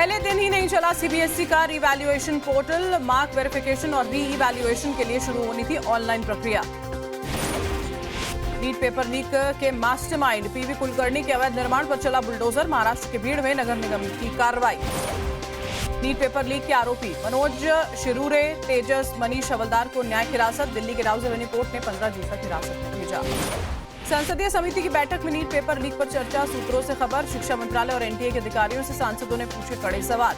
पहले दिन ही नहीं चला सीबीएसई का रिवैल्यूएशन पोर्टल। मार्क वेरिफिकेशन और री इवैल्यूएशन के लिए शुरू होनी थी ऑनलाइन प्रक्रिया। नीट पेपर लीक के मास्टरमाइंड पीवी कुलकर्णी के अवैध निर्माण पर चला बुलडोजर। महाराष्ट्र के भीड़ में नगर निगम की कार्रवाई। नीट पेपर लीक के आरोपी मनोज शिरूरे, तेजस, मनीष हवलदार को न्यायिक हिरासत। दिल्ली के राउज एवेन्यू कोर्ट ने 15 जून तक हिरासत में भेजा। संसदीय समिति की बैठक में नीट पेपर लीक पर चर्चा। सूत्रों से खबर, शिक्षा मंत्रालय और एनटीए के अधिकारियों से सांसदों ने पूछे कड़े सवाल।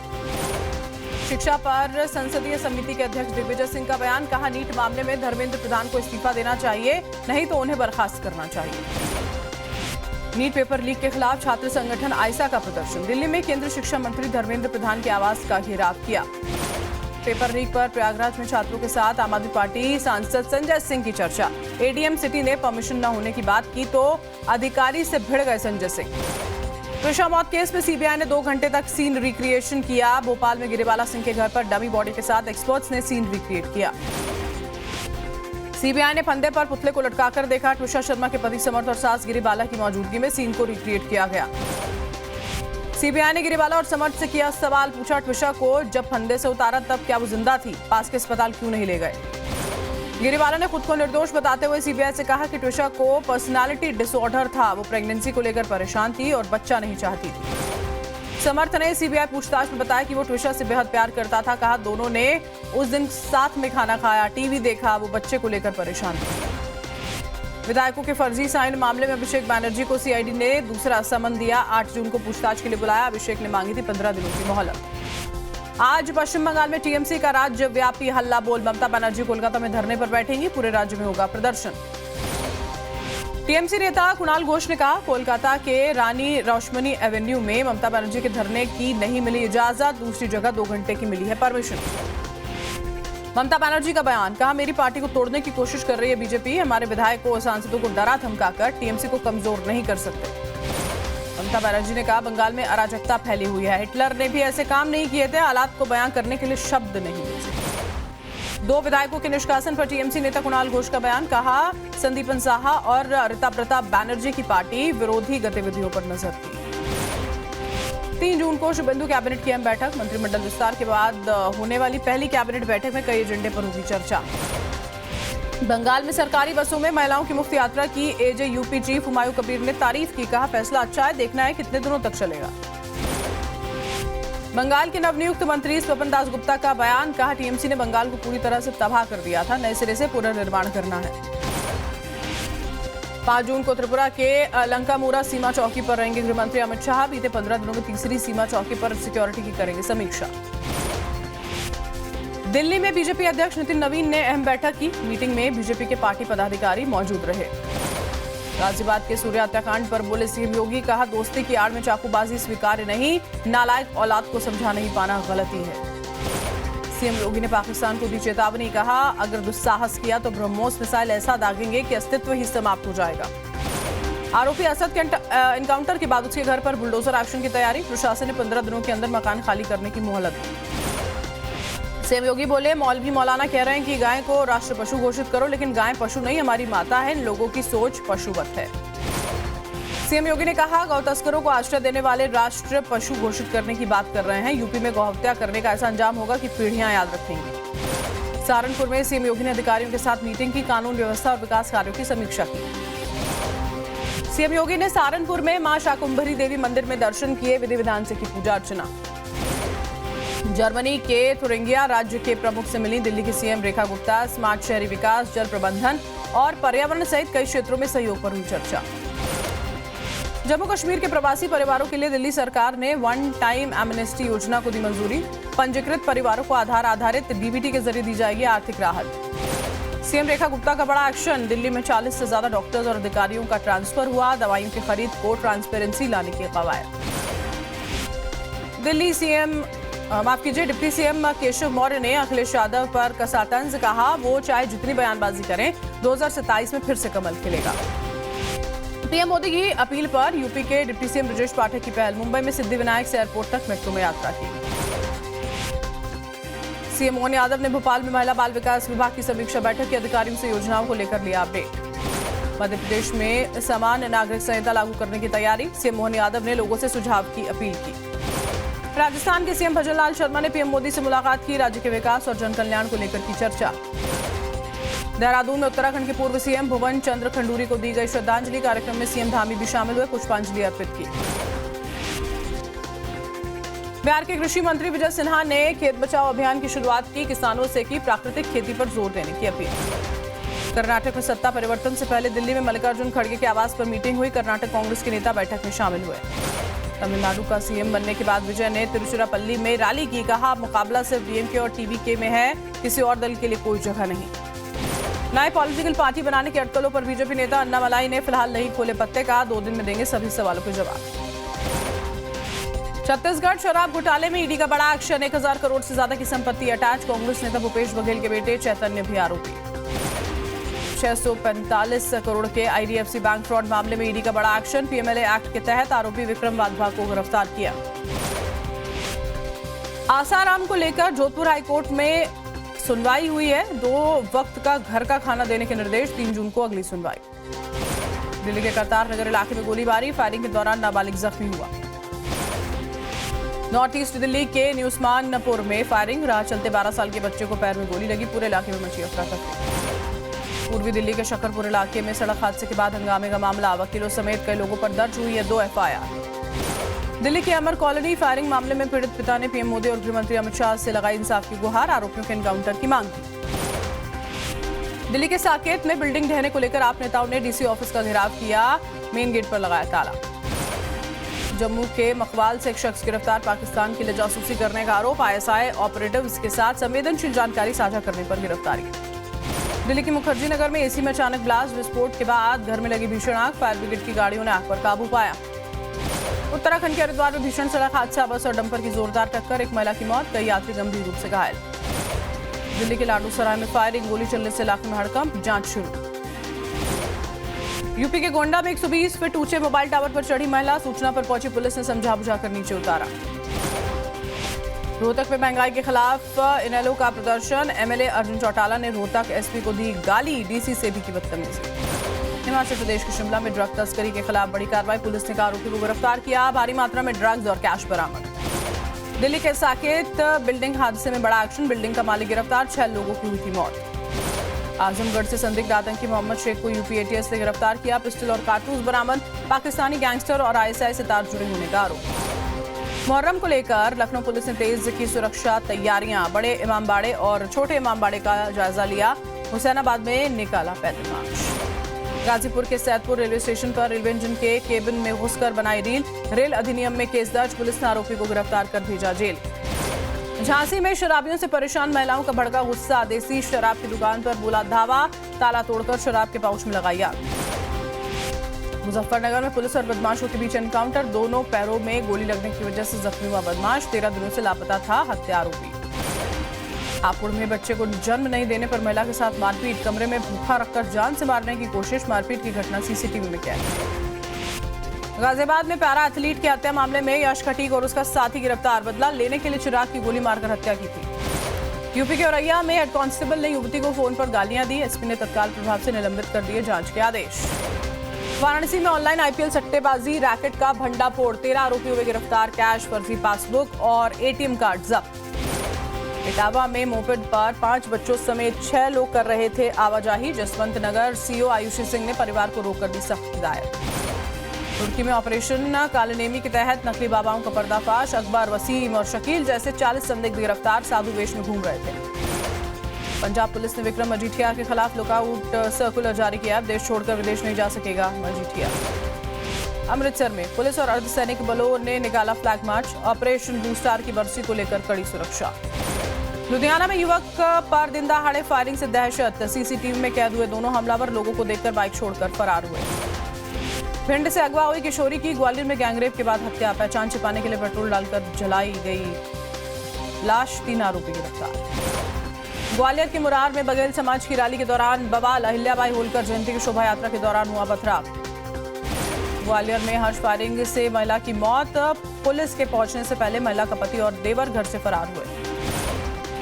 शिक्षा पर संसदीय समिति के अध्यक्ष दिग्विजय सिंह का बयान, कहा नीट मामले में धर्मेंद्र प्रधान को इस्तीफा देना चाहिए, नहीं तो उन्हें बर्खास्त करना चाहिए। नीट पेपर लीक के खिलाफ छात्र संगठन आइसा का प्रदर्शन। दिल्ली में केंद्रीय शिक्षा मंत्री धर्मेंद्र प्रधान के आवास का घेराव किया। पेपर लीक पर प्रयागराज में छात्रों के साथ आम आदमी पार्टी सांसद संजय सिंह की चर्चा। एडीएम सिटी ने परमिशन न होने की बात की तो अधिकारी से भिड़ गए संजय सिंह। त्रिशा मौत केस में सीबीआई ने 2 घंटे तक सीन रिक्रिएशन किया। भोपाल में गिरिबाला सिंह के घर पर डमी बॉडी के साथ एक्सपर्ट्स ने सीन रिक्रिएट किया। सीबीआई ने फंदे पर पुतले को लटकाकर देखा। त्रिशा शर्मा के पति समर्थ और सास गिरिबाला की मौजूदगी में सीन को रिक्रिएट किया गया। सीबीआई ने गिरिबाला और समर्थ से किया सवाल, पूछा त्रिशा को जब फंदे से उतारा तब क्या वो जिंदा थी, पास के अस्पताल क्यों नहीं ले गए। गिरिबाला ने खुद को निर्दोष बताते हुए सीबीआई से कहा कि त्रिशा को पर्सनालिटी डिसऑर्डर था, वो प्रेगनेंसी को लेकर परेशान थी और बच्चा नहीं चाहती थी। समर्थ ने सीबीआई पूछताछ में बताया कि वो त्रिशा से बेहद प्यार करता था। कहा दोनों ने उस दिन साथ में खाना खाया, टीवी देखा, वो बच्चे को लेकर परेशान थे। विधायकों के फर्जी साइन मामले में अभिषेक बैनर्जी को सीआईडी ने दूसरा समन दिया। 8 जून को पूछताछ के लिए बुलाया। अभिषेक ने मांगी थी 15 दिनों की मोहलत। आज पश्चिम बंगाल में टीएमसी का राज्यव्यापी हल्ला बोल। ममता बनर्जी कोलकाता में धरने पर बैठेंगी। पूरे राज्य में होगा प्रदर्शन। टीएमसी नेता कुणाल घोष ने कहा कोलकाता के रानी रोशमनी एवेन्यू में ममता बनर्जी के धरने की नहीं मिली इजाजत, दूसरी जगह 2 घंटे की मिली है परमिशन। ममता बनर्जी का बयान, कहा मेरी पार्टी को तोड़ने की कोशिश कर रही है बीजेपी। हमारे विधायकों और सांसदों को डरा धमकाकर टीएमसी को कमजोर नहीं कर सकते। ममता बनर्जी ने कहा बंगाल में अराजकता फैली हुई है, हिटलर ने भी ऐसे काम नहीं किए थे। हालात को बयान करने के लिए शब्द नहीं मिले। 2 विधायकों के निष्कासन पर टीएमसी नेता कुणाल घोष का बयान, कहा संदीपन साहा और ऋता प्रताप बैनर्जी की पार्टी विरोधी गतिविधियों पर नजर थी। 3 जून को शुभेंदु कैबिनेट की अहम बैठक। मंत्रिमंडल विस्तार के बाद होने वाली पहली कैबिनेट बैठक में कई एजेंडे पर होगी चर्चा। बंगाल में सरकारी बसों में महिलाओं की मुफ्त यात्रा की एजेयूपी चीफ हुमायूं कबीर ने तारीफ की। कहा फैसला अच्छा है, देखना है कितने दिनों तक चलेगा। बंगाल के नवनियुक्त मंत्री स्वपन दास गुप्ता का बयान, कहा टीएमसी ने बंगाल को पूरी तरह से तबाह कर दिया था, नए सिरे से पुनर्निर्माण करना है। 5 जून को त्रिपुरा के लंकामूरा सीमा चौकी पर रहेंगे गृह मंत्री अमित शाह। बीते 15 दिनों में तीसरी सीमा चौकी पर सिक्योरिटी की करेंगे समीक्षा। दिल्ली में बीजेपी अध्यक्ष नितिन नवीन ने अहम बैठक की। मीटिंग में बीजेपी के पार्टी पदाधिकारी मौजूद रहे। गाजियाबाद के सूर्या हत्याकांड पर बोले सीएम योगी, कहा दोस्ती की आड़ में चाकूबाजी स्वीकार्य नहीं, नालायक औलाद को समझा नहीं पाना गलती है। सीएम योगी ने पाकिस्तान को दी चेतावनी, कहा अगर दुस्साहस किया तो ब्रह्मोस मिसाइल ऐसा दागेंगे कि अस्तित्व ही समाप्त हो जाएगा। आरोपी असद के एनकाउंटर के बाद उसके घर पर बुलडोजर एक्शन की तैयारी। प्रशासन ने 15 दिनों के अंदर मकान खाली करने की मोहलत दी। सीएम योगी बोले मौलवी मौलाना कह रहे हैं कि गाय को राष्ट्र पशु घोषित करो, लेकिन गाय पशु नहीं, हमारी माता है। इन लोगों की सोच पशुवत है। सीएम योगी ने कहा गौ तस्करों को आश्रय देने वाले राष्ट्र पशु घोषित करने की बात कर रहे हैं। यूपी में गौ हत्या करने का ऐसा अंजाम होगा कि पीढ़ियां याद रखेंगी। सहारनपुर में सीएम योगी ने अधिकारियों के साथ मीटिंग की, कानून व्यवस्था और विकास कार्यों की समीक्षा की। सीएम योगी ने सहारनपुर में मां शाकुंभरी देवी मंदिर में दर्शन किए, विधि विधान से की पूजा अर्चना। जर्मनी के थुरिंगिया राज्य के प्रमुख से मिली दिल्ली की सीएम रेखा गुप्ता। स्मार्ट शहरी विकास, जल प्रबंधन और पर्यावरण सहित कई क्षेत्रों में सहयोग पर हुई चर्चा। जम्मू कश्मीर के प्रवासी परिवारों के लिए दिल्ली सरकार ने वन टाइम एमनेस्टी योजना को दी मंजूरी। पंजीकृत परिवारों को आधार आधारित डीबीटी के जरिए दी जाएगी आर्थिक राहत। सीएम रेखा गुप्ता का बड़ा एक्शन, दिल्ली में 40 से ज्यादा डॉक्टर्स और अधिकारियों का ट्रांसफर हुआ। दवाइयों की खरीद को ट्रांसपेरेंसी लाने की कवायद। Delhi CM deputy CM Keshav Maurya ने अखिलेश यादव पर कसा तंज, कहा वो चाहे जितनी बयानबाजी करें 2027 में फिर से कमल खिलेगा। पीएम मोदी की अपील पर यूपी के डिप्टी सीएम ब्रजेश पाठक की पहल। मुंबई में सिद्धिविनायक से एयरपोर्ट तक मेट्रो में यात्रा की। सीएम मोहन यादव ने भोपाल में महिला बाल विकास विभाग की समीक्षा बैठक की, अधिकारियों से योजनाओं को लेकर लिया अपडेट। मध्य प्रदेश में समान नागरिक संहिता लागू करने की तैयारी, सीएम मोहन यादव ने लोगों से सुझाव की अपील की। राजस्थान के सीएम भजनलाल शर्मा ने पीएम मोदी से मुलाकात की। राज्य के विकास और जन कल्याण को लेकर की चर्चा। देहरादून में उत्तराखंड के पूर्व सीएम भुवन चंद्र खंडूरी को दी गई श्रद्धांजलि। कार्यक्रम में सीएम धामी भी शामिल हुए, पुष्पांजलि अर्पित की। बिहार के कृषि मंत्री विजय सिन्हा ने खेत बचाओ अभियान की शुरुआत की। किसानों से की प्राकृतिक खेती पर जोर देने की अपील। कर्नाटक में सत्ता परिवर्तन से पहले दिल्ली में मल्लिकार्जुन खड़गे के आवास पर मीटिंग हुई। कर्नाटक कांग्रेस के नेता बैठक में शामिल हुए। तमिलनाडु का सीएम बनने के बाद विजय ने तिरुचिरापल्ली में रैली की। कहा, मुकाबला सिर्फ डीएमके और टीवीके में है, किसी और दल के लिए कोई जगह नहीं। नए पॉलिटिकल पार्टी बनाने के अटकलों पर बीजेपी नेता अन्नामलाई ने फिलहाल नहीं खोले पत्ते। कहा, 2 दिन में देंगे सभी सवालों के जवाब। छत्तीसगढ़ शराब घोटाले में ईडी का बड़ा एक्शन। 1000 करोड़ से ज्यादा की संपत्ति अटैच। कांग्रेस नेता भूपेश बघेल के बेटे चैतन्य भी आरोपी। 645 करोड़ के आईडीएफसी बैंक फ्रॉड मामले में ईडी का बड़ा एक्शन। पीएमएलए एक्ट के तहत आरोपी विक्रम वाधवा को गिरफ्तार किया। आसाराम को लेकर जोधपुर हाईकोर्ट में सुनवाई हुई है। 2 वक्त का घर का खाना देने के निर्देश। 3 जून को अगली सुनवाई। दिल्ली के करतार नगर इलाके में गोलीबारी। फायरिंग के दौरान नाबालिग जख्मी हुआ। नॉर्थ ईस्ट दिल्ली के न्यू उस्मानपुर में फायरिंग। राह चलते 12 साल के बच्चे को पैर में गोली लगी। पूरे इलाके में मची अफरा-तफरी। पूर्वी दिल्ली के शकरपुर इलाके में सड़क हादसे के बाद हंगामे का मामला। वकीलों समेत कई लोगों पर दर्ज हुई है 2 एफआईआर। दिल्ली के अमर कॉलोनी फायरिंग मामले में पीड़ित पिता ने पीएम मोदी और गृहमंत्री अमित शाह से लगाई इंसाफ की गुहार। आरोपियों के एनकाउंटर की मांग की। दिल्ली के साकेत में बिल्डिंग ढहने को लेकर आप नेताओं ने डीसी ऑफिस का घेराव किया। मेन गेट पर लगाया ताला। जम्मू के मकवाल से एक शख्स गिरफ्तार। पाकिस्तान के लिए जासूसी करने का आरोप। आईएसआई ऑपरेटिव्स के साथ संवेदनशील जानकारी साझा करने पर गिरफ्तारी। दिल्ली के मुखर्जी नगर में एसी में अचानक ब्लास्ट। विस्फोट के बाद घर में लगी भीषण आग। फायर ब्रिगेड की गाड़ियों ने आग पर काबू पाया। उत्तराखंड के हरिद्वार में भीषण सड़क हादसा। बस और डंपर की जोरदार टक्कर। एक महिला की मौत, कई यात्री गंभीर रूप से घायल। दिल्ली के लाडू सराय में फायरिंग। गोली चलने से इलाके में हड़कंप। जांच शुरू। यूपी के गोंडा में 120 फीट ऊंचे मोबाइल टावर पर चढ़ी महिला। सूचना पर पहुंची पुलिस ने समझा बुझाकर नीचे उतारा। रोहतक में महंगाई के खिलाफ इनेलो का प्रदर्शन। एमएलए अर्जुन चौटाला ने रोहतक एसपी को दी गाली। डीसी से भी की बदतमीजी। हिमाचल प्रदेश के शिमला में ड्रग तस्करी के खिलाफ बड़ी कार्रवाई। पुलिस ने आरोपी को गिरफ्तार किया। भारी मात्रा में ड्रग्स और कैश बरामद। दिल्ली के साकेत बिल्डिंग हादसे में बड़ा एक्शन। बिल्डिंग का मालिक गिरफ्तार। 6 लोगों की हुई थी मौत। आजमगढ़ से संदिग्ध आतंकी मोहम्मद शेख को यूपी एटीएस से गिरफ्तार किया। पिस्टल और कारतूस बरामद। पाकिस्तानी गैंगस्टर और आईएसआई से तार जुड़े होने का आरोप। मुहर्रम को लेकर लखनऊ पुलिस ने तेज की सुरक्षा तैयारियां। बड़े इमामबाड़े और छोटे इमामबाड़े का जायजा लिया। हुसैनाबाद में निकाला पैदल मार्च। गाजीपुर के सैदपुर रेलवे स्टेशन पर रेलवे इंजन के केबिन में घुसकर बनाई रील। रेल अधिनियम में केस दर्ज। पुलिस ने आरोपी को गिरफ्तार कर भेजा जेल। झांसी में शराबियों से परेशान महिलाओं का भड़का गुस्सा। देसी शराब की दुकान पर बोला धावा। ताला तोड़कर शराब के पाउच में लगाई आग। मुजफ्फरनगर में पुलिस और बदमाशों के बीच एनकाउंटर। दोनों पैरों में गोली लगने की वजह से जख्मी हुआ बदमाश। 13 दिनों से लापता था हत्या आरोपी। हापुड़ में बच्चे को जन्म नहीं देने पर महिला के साथ मारपीट। कमरे में भूखा रखकर जान से मारने की कोशिश। मारपीट की घटना सीसीटीवी में कैद। गाजियाबाद में पैरा एथलीट की हत्या मामले में यश खटीक और उसका साथी गिरफ्तार। बदला लेने के लिए चिराग की गोली मारकर हत्या की थी। यूपी के औरैया में हेड कांस्टेबल ने युवती को फोन पर गालियां दी। एसपी ने तत्काल प्रभाव से निलंबित कर दिए जांच के आदेश। वाराणसी में ऑनलाइन आईपीएल सट्टेबाजी रैकेट का भंडाफोड़। 13 आरोपी हुए गिरफ्तार। कैश, फर्जी पासबुक और एटीएम कार्ड जब्त। इटावा में मोपेड पर 5 बच्चों समेत 6 लोग कर रहे थे आवाजाही। जसवंत नगर सीओ आयुषी सिंह ने परिवार को रोककर दी सख्त हिदायत। तुर्की में ऑपरेशन कालनेमी के तहत नकली बाबाओं का पर्दाफाश। अकबर, वसीम और शकील जैसे 40 संदिग्ध गिरफ्तार। साधु वेश में घूम रहे थे। पंजाब पुलिस ने विक्रम मजीठिया के खिलाफ लुकआउट सर्कुलर जारी किया। देश छोड़कर विदेश नहीं जा सकेगा मजीठिया। अमृतसर में पुलिस और अर्धसैनिक बलों ने निकाला flag march. Operation blue star की बरसी को लेकर कड़ी सुरक्षा। लुधियाना में युवक पर दिन दहाड़े फायरिंग से दहशत। सीसीटीवी में कैद हुए दोनों हमलावर लोगों को देखकर बाइक छोड़कर फरार हुए। भिंड से अगवा हुई किशोरी की। ग्वालियर में गैंगरेप के बाद हत्या। पहचान छिपाने के लिए पेट्रोल डालकर जलाई गई लाश। 3 आरोपी गिरफ्तार। ग्वालियर के मुरार में बघेल समाज की रैली के दौरान बवाल। अहिल्याबाई होलकर जयंती की शोभा यात्रा के दौरान हुआ पथराव। ग्वालियर में हर्ष फायरिंग से महिला की मौत। पुलिस के पहुंचने से पहले महिला का पति और देवर घर से फरार हुए।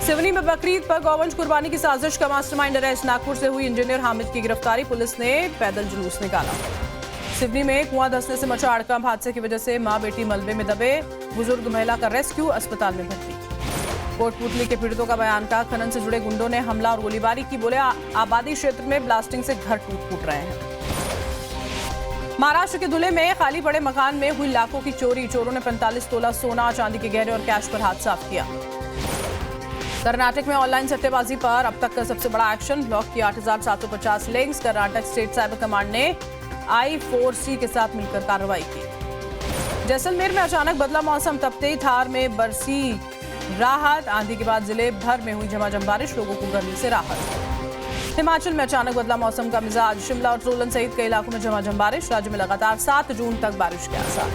सिवनी में बकरीद पर गौवंश कुर्बानी की साजिश का मास्टरमाइंड अरेस्ट। नागपुर से हुई इंजीनियर हामिद की गिरफ्तारी। पुलिस ने पैदल जुलूस निकाला। सिवनी में कुआं धंसने से मचा हड़कंप। हादसे की वजह से मां बेटी मलबे में दबे, बुजुर्ग महिला का रेस्क्यू, अस्पताल में भर्ती। कोटपुतली के पीड़ितों का बयान का खनन से जुड़े गुंडों ने हमला और गोलीबारी की। बोले आबादी क्षेत्र में ब्लास्टिंग से घर टूट फूट रहे हैं। महाराष्ट्र के धुले में खाली पड़े मकान में हुई लाखों की चोरी। चोरों ने 45 तोला सोना, चांदी के गहने और कैश पर हाथ साफ किया। कर्नाटक में ऑनलाइन सट्टेबाजी पर अब तक का सबसे बड़ा एक्शन। ब्लॉक की 8,750 links. Karnataka state cyber command ने I4C के साथ मिलकर कार्रवाई की। जैसलमेर में अचानक बदला मौसम। तपते ही थार में बरसी राहत। आंधी के बाद जिले भर में हुई झमाझम बारिश, लोगों को गर्मी से राहत। हिमाचल में अचानक बदला मौसम का मिजाज। शिमला और सोलन सहित कई इलाकों में झमाझम बारिश। राज्य में लगातार 7 जून तक बारिश के आसार।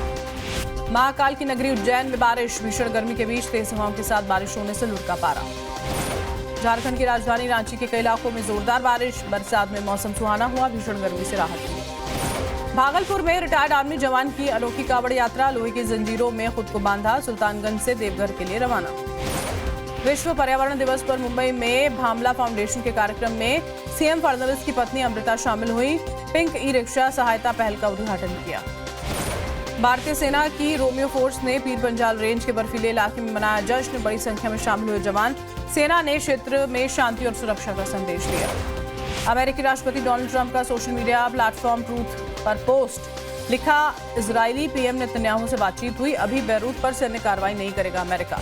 महाकाल की नगरी उज्जैन में बारिश। भीषण गर्मी के बीच तेज हवाओं के साथ बारिश होने से लुढ़का पारा। झारखंड की राजधानी रांची के कई इलाकों में जोरदार बारिश। बरसात में मौसम सुहाना हुआ, भीषण गर्मी से राहत हुई। भागलपुर में रिटायर्ड आर्मी जवान की अनोखी कावड़ यात्रा। लोहे की जंजीरों में खुद को बांधा, सुल्तानगंज से देवघर के लिए रवाना। विश्व पर्यावरण दिवस पर मुंबई में भामला फाउंडेशन के कार्यक्रम में सीएम फडणवीस की पत्नी अमृता शामिल हुई। पिंक ई रिक्शा सहायता पहल का उद्घाटन किया। भारतीय सेना की रोमियो फोर्स ने पीर पंजाल रेंज के बर्फीले इलाके में मनाया जश्न। बड़ी संख्या में शामिल हुए जवान। सेना ने क्षेत्र में शांति और सुरक्षा का संदेश दिया। अमेरिकी राष्ट्रपति डोनाल्ड ट्रंप का सोशल मीडिया प्लेटफॉर्म ट्रूथ पर पोस्ट लिखा, इजरायली पीएम नेतन्याहू से बातचीत हुई, अभी बैरूत पर सैन्य कार्रवाई नहीं करेगा अमेरिका।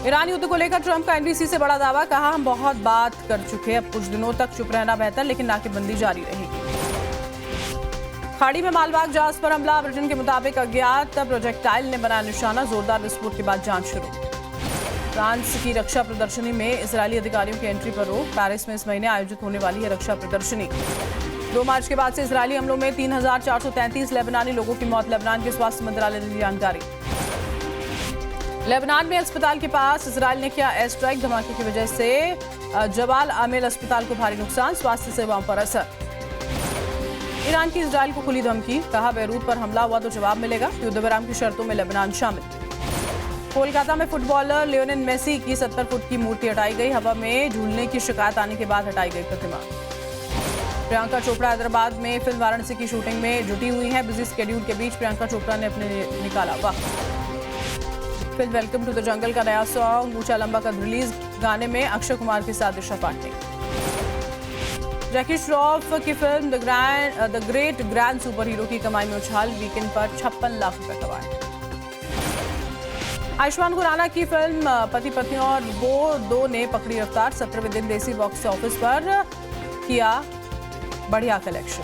ईरान युद्ध को लेकर ट्रंप का एनबीसी से बड़ा दावा। कहा, हम बहुत बात कर चुके, अब कुछ दिनों तक चुप रहना बेहतर, लेकिन नाकेबंदी जारी रहेगी। खाड़ी में मालवाहक जहाज पर हमला। ब्रिटेन के मुताबिक अज्ञात प्रोजेक्टाइल ने बनाया निशाना। जोरदार विस्फोट के बाद जांच शुरू। फ्रांस की रक्षा प्रदर्शनी में इजरायली अधिकारियों की एंट्री पर रोक। पेरिस में इस महीने आयोजित होने वाली है रक्षा प्रदर्शनी। 2 मार्च के बाद से इजरायली हमलों में 3,433 लेबनानी लोगों की मौत। लेबनान के स्वास्थ्य मंत्रालय ने दी जानकारी। लेबनान में अस्पताल के पास इजरायल ने किया एयर स्ट्राइक। धमाके की वजह से जबाल आमेल अस्पताल को भारी नुकसान, स्वास्थ्य सेवाओं पर असर। ईरान की इजरायल को खुली धमकी। कहा, बैरूत पर हमला हुआ तो जवाब मिलेगा। युद्ध विराम की शर्तों में लेबनान शामिल। कोलकाता में फुटबॉलर लियोनेल मेसी की 70 फुट की मूर्ति हटाई गई। हवा में झूलने की शिकायत आने के बाद हटाई गई प्रतिमा। प्रियंका चोपड़ा हैदराबाद में फिल्म वाराणसी की शूटिंग में जुटी हुई हैं। बिजी स्केड्यूल के बीच प्रियंका चोपड़ा ने अपने निकाला वक्त। Film Welcome to the Jungle का नया सॉन्ग ऊंचा लंबा का रिलीज। गाने में अक्षय कुमार के साथ दिशा पाटनी। जैकी श्रॉफ की film the great grand super hero की कमाई में उछाल। वीकेंड पर 56 लाख रुपए कमाए। आयुष्मान खुराना की फिल्म पति पत्नी और वो 2 ने पकड़ी रफ्तार। 17वें दिन देसी बॉक्स ऑफिस पर किया बढ़िया कलेक्शन।